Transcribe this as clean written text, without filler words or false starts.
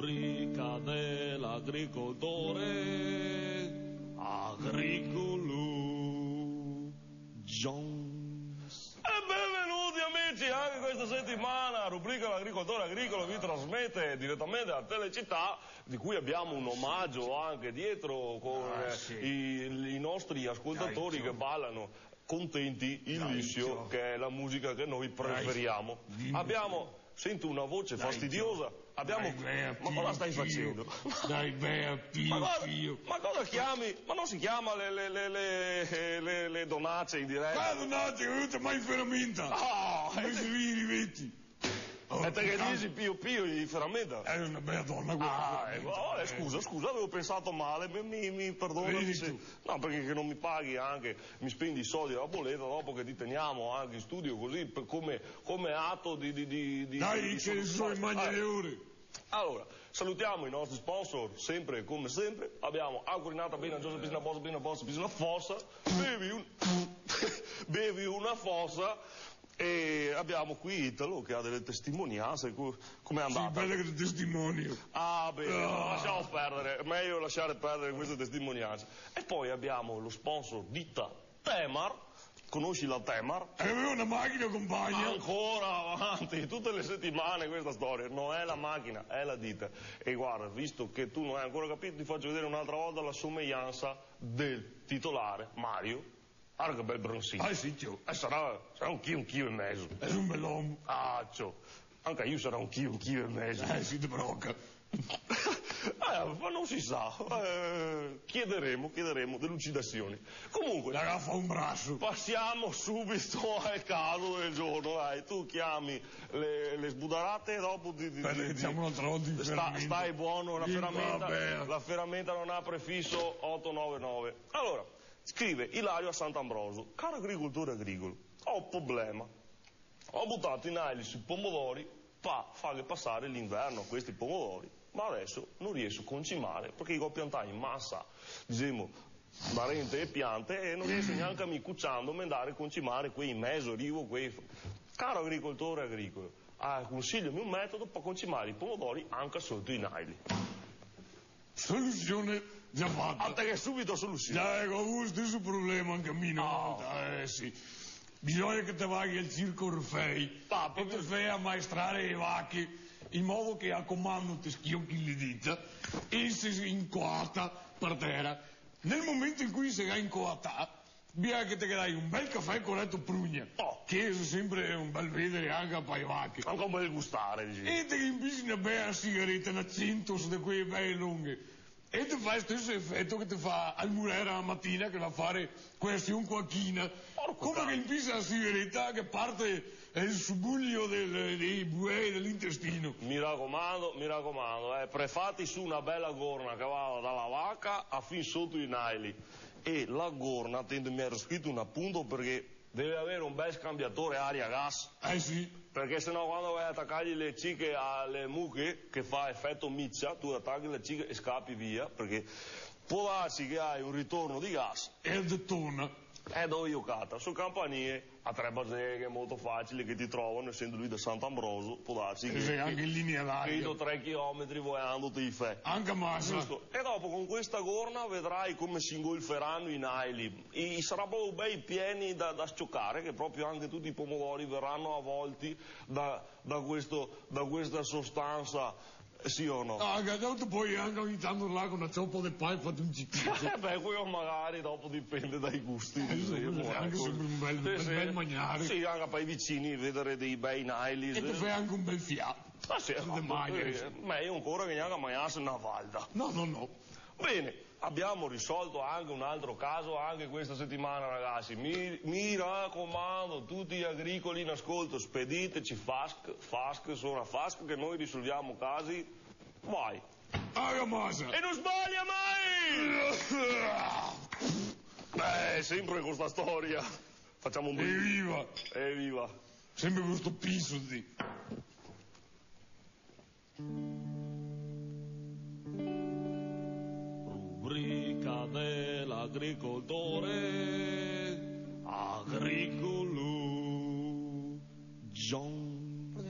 rubrica dell'agricoltore Agricolo Jones. E benvenuti amici anche questa settimana, rubrica l'agricoltore agricolo vi trasmette direttamente da Telecittà, di cui abbiamo un omaggio anche dietro con i nostri ascoltatori che ballano contenti il liscio, che è la musica che noi preferiamo. Sento una voce fastidiosa. Ma cosa stai facendo? Dai, bea, pio. Ma cosa chiami? Ma non si chiama le donace in diretta? Ma donace, non c'è mai ferramenta. Non si rivetti. E te che dici pio in ferramenta? È una bella donna quella. Scusa, avevo pensato male, mi perdonami se... No, perché che non mi paghi anche, mi spendi i soldi della bolletta dopo che ti teniamo anche in studio così, come atto di Dai, che ne so, mangia le ore. Allora, salutiamo i nostri sponsor, sempre come sempre. Abbiamo Acquarinata, Bena, Giuseppe, Piscina Bossa, Piscina Fossa. Bevi una fossa. E abbiamo qui Italo che ha delle testimonianze. Com'è andata? Sì, bella che testimonio. Lasciamo perdere, meglio lasciare perdere queste testimonianze. E poi abbiamo lo sponsor ditta Temar. Conosci la Temar? Avevo una macchina, compagna. Ancora avanti, tutte le settimane questa storia. Non è la macchina, è la ditta. E guarda, visto che tu non hai ancora capito, ti faccio vedere un'altra volta la somiglianza del titolare Mario. Guarda che bel bronzino. Sì, ciò. Sarà un chilo e mezzo. È un bell'uomo. Ciò. Anche io sarò un chilo e mezzo. Sì, ti brocca. Ma non si sa. Chiederemo delucidazioni. Comunque. Fa un braccio. Passiamo subito al caso del giorno. Dai, tu chiami le sbudarate dopo Diciamo un'altra volta in ferramenta. Stai buono, la ferramenta non ha prefisso 899. Allora. Scrive Ilario a Sant'Ambroso: caro agricoltore agricolo, ho un problema. Ho buttato in aili sui pomodori per farli passare l'inverno a questi pomodori, ma adesso non riesco a concimare perché li ho piantati in massa, diciamo, parente e piante, e non riesco neanche a mi cucciando a andare a concimare quei mesorivo, Caro agricoltore agricolo, consigliami un metodo per concimare i pomodori anche sotto i naili. Soluzione già fatta. Che subito soluzione. Ho avuto lo stesso problema anche a me una volta. Sì. Bisogna che te vai al circo Orfei e ti fai ammaestrare le vacche in modo che a comando ti schiocchi le dita e si incoata per terra. Nel momento in cui si è incoata, bisogna che ti dai un bel caffè corretto prugna, che è sempre un bel vedere anche a paio vacche. Anche un bel gustare, dici. E ti riempisi una bella sigaretta, una 100 di quelle belle lunghe. E ti fa lo stesso effetto che ti fa al Murera la mattina, che va a fare questa unquacchina. Come che impisa la sigaretta che parte il subuglio dei buei dell'intestino. Mi raccomando, prefatti su una bella gorna che va dalla vacca a fin sotto i naili. E la gorna, mi ero scritto un appunto perché deve avere un bel scambiatore aria-gas. Sì. Perché sennò quando vai a attaccargli le cicche alle mucche, che fa effetto miccia, tu attacchi le cicche e scappi via, perché può darsi che hai un ritorno di gas. E detona. Dove io cata? Su Campanie, a tre baseghe molto facili che ti trovano, essendo lui da Sant'Ambroso, può darsi che... sei anche in linea d'aria. Credo 3 chilometri volandoti i fe. Anche massa. Giusto. E dopo con questa gorna vedrai come si ingolferanno i naili. Saranno bei pieni da scioccare, che proprio anche tutti i pomodori verranno avvolti da questa sostanza. Sì o no? Dopo poi anche ogni tanto là con una cioppa di pane fate un cicchino. Quello magari dopo dipende dai gusti. Anche sempre un bel mangiare. Sì, anche per i vicini vedere dei bei naili. E ti fai anche un bel fiato. Meglio ancora che neanche mangiasse una valda. No. Bene, abbiamo risolto anche un altro caso anche questa settimana, ragazzi. Mi raccomando, tutti gli agricoli in ascolto, spediteci FASC, sono a FASC che noi risolviamo casi. Vai. Masa. E non sbaglia mai! Sempre con sta storia. Facciamo un brindisi. Evviva! Sempre questo piso di... Rubrica dell'agricoltore Agricolo Jones.